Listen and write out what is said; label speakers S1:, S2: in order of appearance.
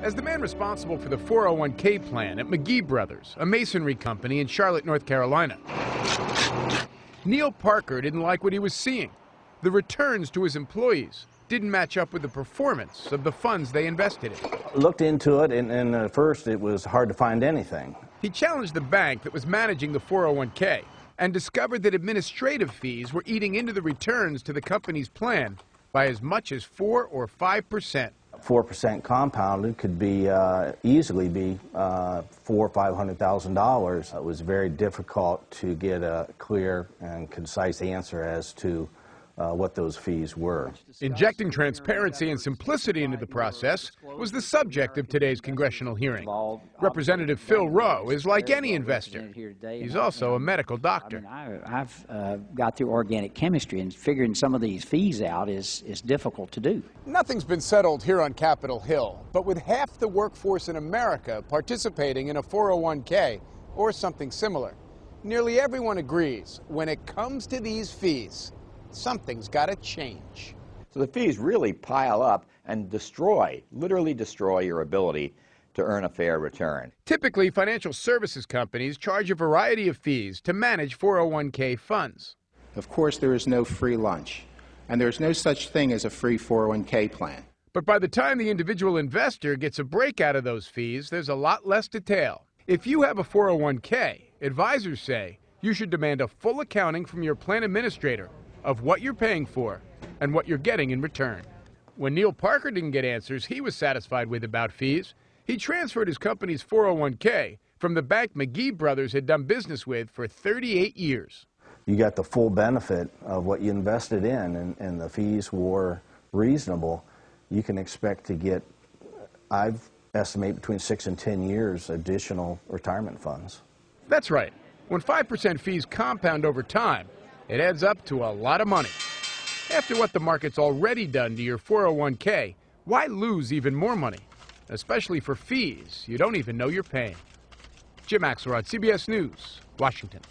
S1: As the man responsible for the 401k plan at McGee Brothers, a masonry company in Charlotte, North Carolina, Neil Parker didn't like what he was seeing. The returns to his employees didn't match up with the performance of the funds they invested in.
S2: Looked into it, and at first it was hard to find anything.
S1: He challenged the bank that was managing the 401k and discovered that administrative fees were eating into the returns to the company's plan by as much as 4 or 5%.
S2: 4% compounded could be easily be $400,000 or $500,000. It was very difficult to get a clear and concise answer as to what those fees were.
S1: Injecting transparency and simplicity into the process was the subject of today's congressional hearing. Representative Phil Rowe is like any investor. He's also a medical doctor.
S3: I've got through organic chemistry, and figuring some of these fees out is difficult to do.
S1: Nothing's been settled here on Capitol Hill, but with half the workforce in America participating in a 401k or something similar, nearly everyone agrees when it comes to these fees, something's got to change.
S4: So the fees really pile up and literally destroy your ability to earn a fair return.
S1: Typically, financial services companies charge a variety of fees to manage 401k funds.
S5: Of course, there is no free lunch, and there's no such thing as a free 401k plan.
S1: But by the time the individual investor gets a break out of those fees, there's a lot less detail. If you have a 401k, advisors say you should demand a full accounting from your plan administrator of what you're paying for and what you're getting in return. When Neil Parker didn't get answers he was satisfied with about fees, he transferred his company's 401k from the bank McGee Brothers had done business with for 38 years.
S2: You got the full benefit of what you invested in, and the fees were reasonable. You can expect to get, I've estimated, between 6 and 10 years additional retirement funds.
S1: That's right. When 5% fees compound over time, it adds up to a lot of money. After what the market's already done to your 401k, why lose even more money? Especially for fees you don't even know you're paying. Jim Axelrod, CBS News, Washington.